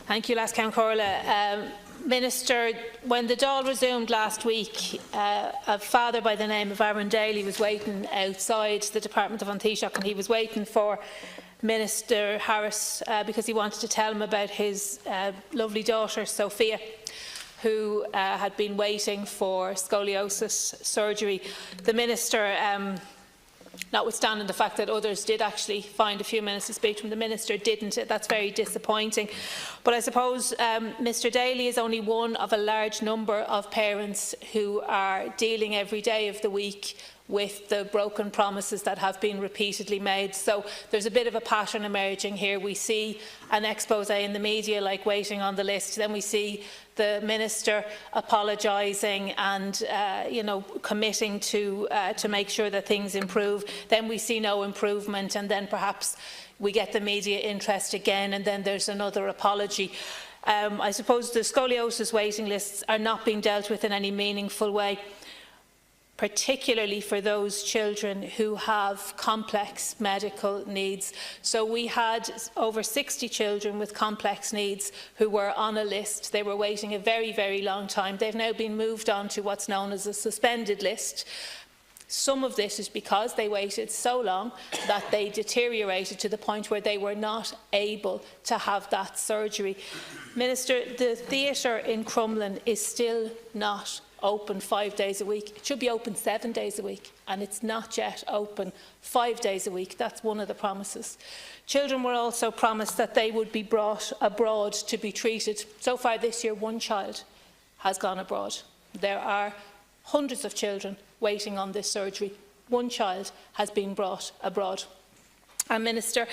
Thank you, Last Count Corla. Minister, when the Dáil resumed last week, a father by the name of Aaron Daly was waiting outside the Department of An Taoiseach, and he was waiting for Minister Harris because he wanted to tell him about his lovely daughter, Sophia, who had been waiting for scoliosis surgery. The Minister, notwithstanding the fact that others did actually find a few minutes to speak to him, the Minister didn't. That's very disappointing. But I suppose Mr Daly is only one of a large number of parents who are dealing every day of the week with the broken promises that have been repeatedly made. So there's a bit of a pattern emerging here. We see an expose in the media like waiting on the list, then we see the Minister apologising and committing to make sure that things improve. Then we see no improvement, and then perhaps we get the media interest again, and then there's another apology. I suppose the scoliosis waiting lists are not being dealt with in any meaningful way, particularly for those children who have complex medical needs. So we had over 60 children with complex needs who were on a list. They were waiting a very, very long time. They've now been moved on to what's known as a suspended list. Some of this is because they waited so long that they deteriorated to the point where they were not able to have that surgery. Minister, the theatre in Crumlin is still not open 5 days a week. It should be open 7 days a week, and it's not yet open 5 days a week. That's one of the promises. Children were also promised that they would be brought abroad to be treated. So far this year, one child has gone abroad. There are hundreds of children waiting on this surgery. One child has been brought abroad. And Minister,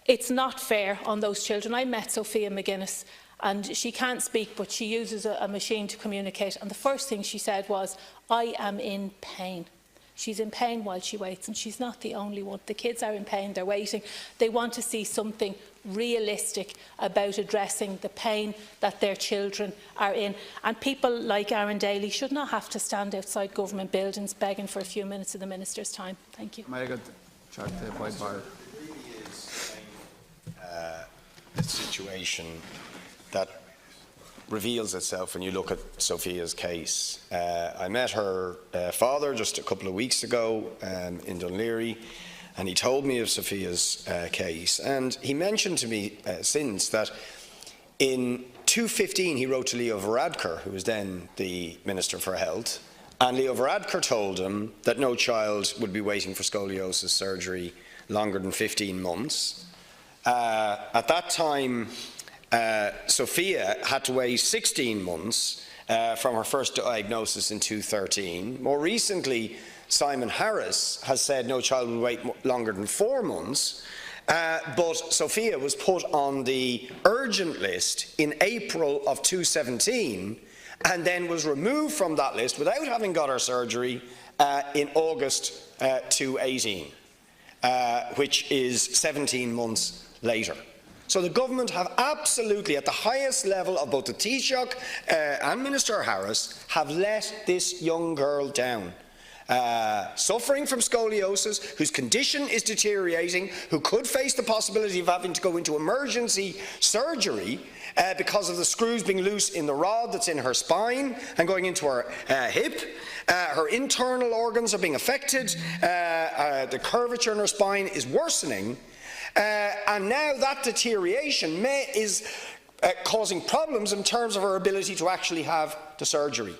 it's not fair on those children. I met Sophia McGuinness, and she can't speak, but she uses a machine to communicate. And the first thing she said was, "I am in pain." She's in pain while she waits, and she's not the only one. The kids are in pain, they're waiting. They want to see something realistic about addressing the pain that their children are in. And people like Aaron Daly should not have to stand outside government buildings begging for a few minutes of the Minister's time. Thank you. May I get chat to Barrett? It really is a situation that reveals itself when you look at Sophia's case. I met her father just a couple of weeks ago in Dunleary, and he told me of Sophia's case, and he mentioned to me since that in 2015 he wrote to Leo Varadkar, who was then the Minister for Health, and Leo Varadkar told him that no child would be waiting for scoliosis surgery longer than 15 months. At that time, Sophia had to wait 16 months from her first diagnosis in 2013. More recently, Simon Harris has said no child will wait longer than 4 months, but Sophia was put on the urgent list in April of 2017 and then was removed from that list without having got her surgery in August 2018, which is 17 months later. So the government have absolutely, at the highest level of both the Taoiseach and Minister Harris, have let this young girl down. Suffering from scoliosis, whose condition is deteriorating, who could face the possibility of having to go into emergency surgery because of the screws being loose in the rod that's in her spine and going into her hip. Her internal organs are being affected. The curvature in her spine is worsening. And now that deterioration is causing problems in terms of her ability to actually have the surgery.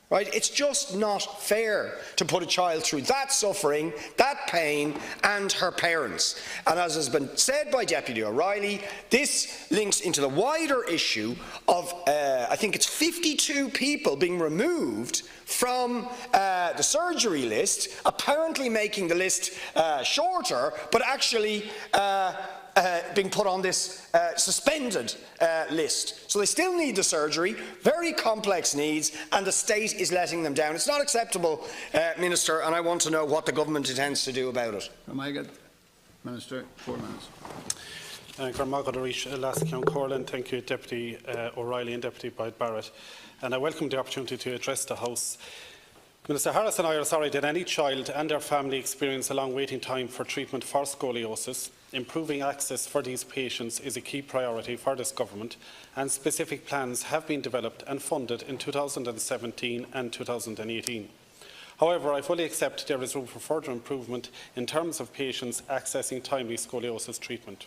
Right? It's just not fair to put a child through that suffering, that pain, and her parents. And as has been said by Deputy O'Reilly, this links into the wider issue of, I think it's 52 people being removed from the surgery list, apparently making the list shorter, but actually being put on this suspended list. So they still need the surgery, very complex needs, and the state is letting them down. It's not acceptable, Minister, and I want to know what the government intends to do about it. Minister, 4 minutes. Thank you, Deputy O'Reilly and Deputy Barrett. And I welcome the opportunity to address the House. Minister Harris and I are sorry that any child and their family experience a long waiting time for treatment for scoliosis. Improving access for these patients is a key priority for this government, and specific plans have been developed and funded in 2017 and 2018. However, I fully accept there is room for further improvement in terms of patients accessing timely scoliosis treatment.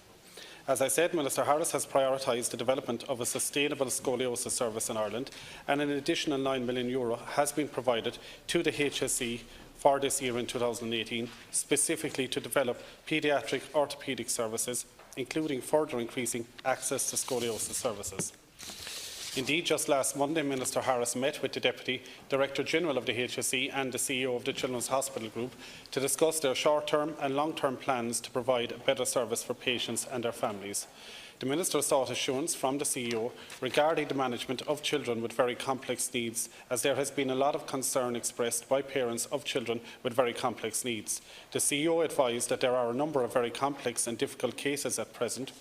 As I said, Minister Harris has prioritised the development of a sustainable scoliosis service in Ireland, and an additional €9 million has been provided to the HSE for this year in 2018, specifically to develop paediatric orthopaedic services, including further increasing access to scoliosis services. Indeed, just last Monday, Minister Harris met with the Deputy Director General of the HSE and the CEO of the Children's Hospital Group to discuss their short-term and long-term plans to provide a better service for patients and their families. The Minister sought assurance from the CEO regarding the management of children with very complex needs, as there has been a lot of concern expressed by parents of children with very complex needs. The CEO advised that there are a number of very complex and difficult cases at present,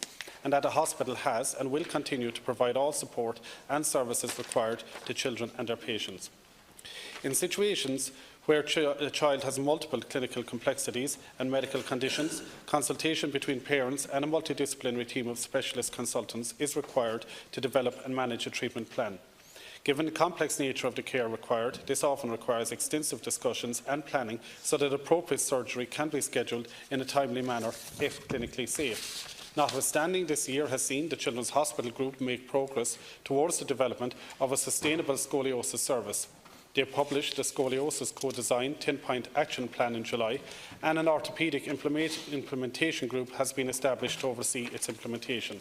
and that the hospital has and will continue to provide all support and services required to children and their patients. In situations where a child has multiple clinical complexities and medical conditions, consultation between parents and a multidisciplinary team of specialist consultants is required to develop and manage a treatment plan. Given the complex nature of the care required, this often requires extensive discussions and planning so that appropriate surgery can be scheduled in a timely manner if clinically safe. Notwithstanding, this year has seen the Children's Hospital Group make progress towards the development of a sustainable scoliosis service. They published the Scoliosis Co-Design 10-point action plan in July, and an orthopaedic implementation group has been established to oversee its implementation.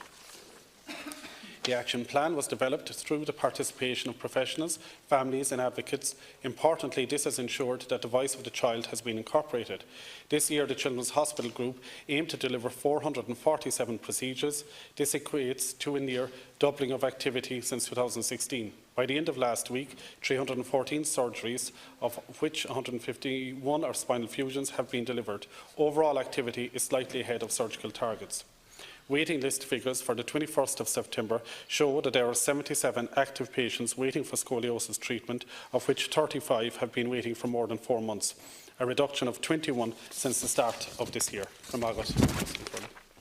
The action plan was developed through the participation of professionals, families and advocates. Importantly, this has ensured that the voice of the child has been incorporated. This year, the Children's Hospital Group aimed to deliver 447 procedures. This equates to a near doubling of activity since 2016. By the end of last week, 314 surgeries, of which 151 are spinal fusions, have been delivered. Overall activity is slightly ahead of surgical targets. Waiting list figures for the 21st of September show that there are 77 active patients waiting for scoliosis treatment, of which 35 have been waiting for more than 4 months, a reduction of 21 since the start of this year.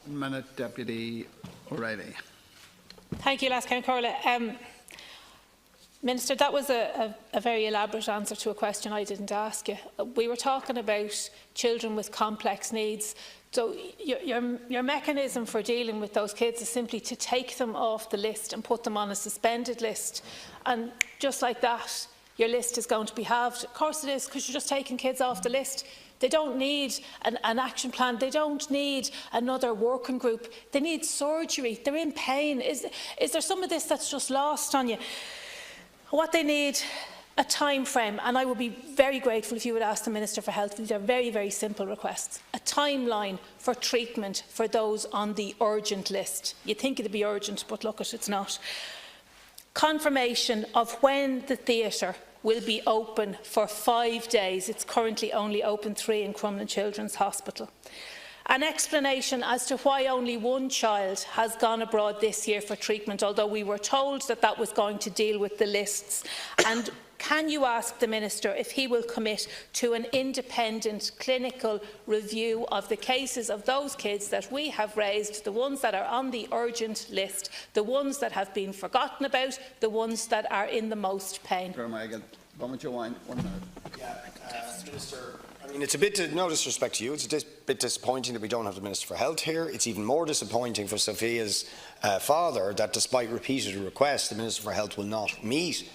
Minute, Deputy O'Reilly. Thank you, Last Corla. Minister, that was a very elaborate answer to a question I didn't ask you. We were talking about children with complex needs. So your mechanism for dealing with those kids is simply to take them off the list and put them on a suspended list. And just like that, your list is going to be halved. Of course it is, because you're just taking kids off the list. They don't need an action plan. They don't need another working group. They need surgery. They're in pain. Is there some of this that's just lost on you? What they need, a time frame, and I would be very grateful if you would ask the Minister for Health. These are very, very simple requests. A timeline for treatment for those on the urgent list. You'd think it'd be urgent, but look, it's not. Confirmation of when the theatre will be open for 5 days. It's currently only open 3 in Crumlin Children's Hospital. An explanation as to why only 1 child has gone abroad this year for treatment, although we were told that that was going to deal with the lists. And can you ask the Minister if he will commit to an independent clinical review of the cases of those kids that we have raised, the ones that are on the urgent list, the ones that have been forgotten about, the ones that are in the most pain? Minister, I mean, it's a bit, no disrespect to you, it's a bit disappointing that we don't have the Minister for Health here. It's even more disappointing for Sophia's father that, despite repeated requests, the Minister for Health will not meet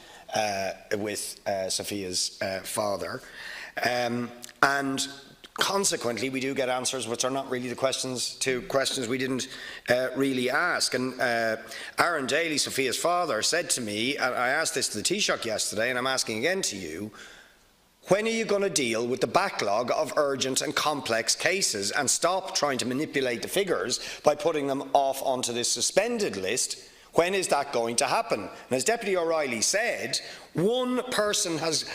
with Sophia's father. And consequently, we do get answers which are not really the questions we didn't really ask. And Aaron Daly, Sophia's father, said to me, and I asked this to the Taoiseach yesterday, and I'm asking again to you, when are you going to deal with the backlog of urgent and complex cases and stop trying to manipulate the figures by putting them off onto this suspended list? When is that going to happen? And as Deputy O'Reilly said, 1 person has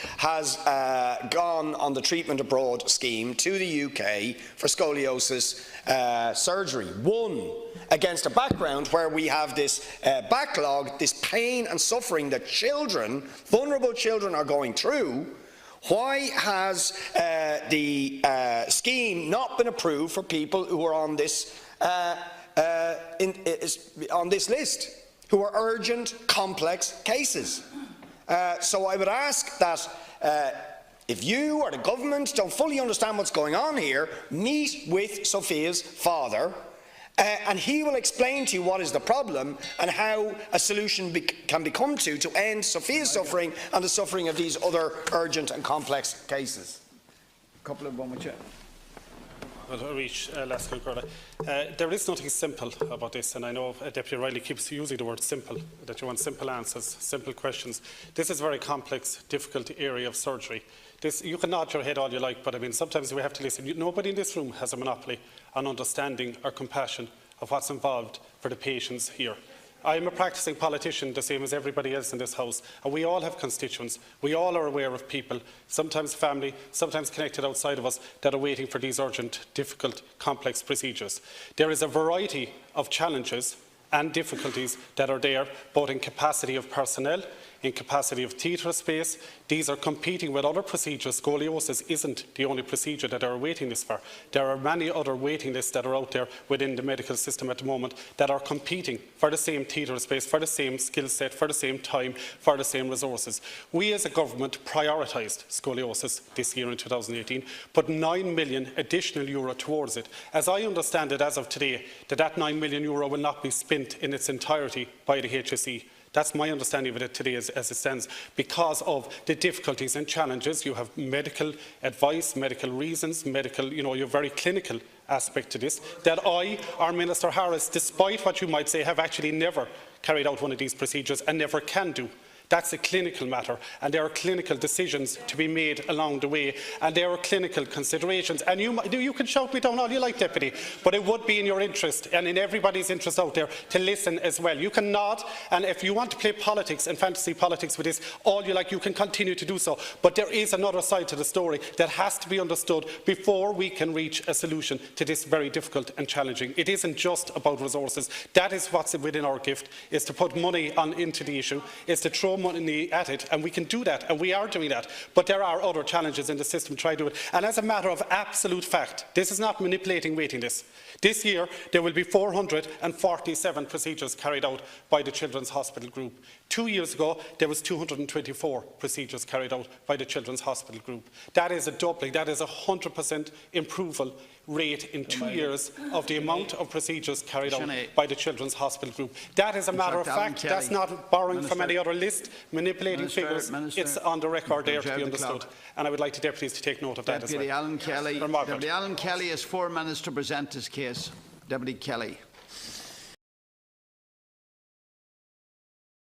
gone on the treatment abroad scheme to the UK for scoliosis surgery. 1, against a background where we have this backlog, this pain and suffering that children, vulnerable children, are going through. Why has the scheme not been approved for people who are on this on this list who are urgent, complex cases. So I would ask that if you or the government don't fully understand what's going on here, meet with Sophia's father and he will explain to you what is the problem and how a solution can be come to end Sophia's suffering and the suffering of these other urgent and complex cases. A couple of moments. There is nothing simple about this, and I know Deputy Riley keeps using the word simple, that you want simple answers, simple questions. This is a very complex, difficult area of surgery. You can nod your head all you like, but I mean, sometimes we have to listen. Nobody in this room has a monopoly on understanding or compassion of what's involved for the patients here. I am a practising politician, the same as everybody else in this House, and we all have constituents. We all are aware of people, sometimes family, sometimes connected outside of us, that are waiting for these urgent, difficult, complex procedures. There is a variety of challenges and difficulties that are there, both in capacity of personnel, in capacity of theatre space. These are competing with other procedures. Scoliosis isn't the only procedure that are a waiting list for. There are many other waiting lists that are out there within the medical system at the moment that are competing for the same theatre space, for the same skill set, for the same time, for the same resources. We as a government prioritised scoliosis this year in 2018, put €9 million additional towards it. As I understand it as of today, that €9 million will not be spent in its entirety by the HSE. That's my understanding of it today as it stands. Because of the difficulties and challenges, you have medical advice, medical reasons, medical, you have very clinical aspect to this, that I, or Minister Harris, despite what you might say, have actually never carried out one of these procedures and never can do. That's a clinical matter, and there are clinical decisions to be made along the way, and there are clinical considerations. And you can shout me down all you like, Deputy, but it would be in your interest and in everybody's interest out there to listen as well. You can nod, and if you want to play politics and fantasy politics with this all you like, you can continue to do so. But there is another side to the story that has to be understood before we can reach a solution to this very difficult and challenging. It isn't just about resources. That is what's within our gift, is to put money into the issue, is to throw money at it, and we can do that, and we are doing that. But there are other challenges in the system to try to do it. And as a matter of absolute fact, this is not manipulating waiting lists. This year, there will be 447 procedures carried out by the Children's Hospital Group. 2 years ago, there was 224 procedures carried out by the Children's Hospital Group. That is a doubling. That is a 100% improvement rate in 2 years of the amount of procedures carried out by the Children's Hospital Group. That is a matter of fact. That's not borrowing from any other list, manipulating figures. It's on the record there to be understood. And I would like the deputies to take note of that as well. Deputy Alan Kelly is 4 minutes to present his case. Deputy Kelly.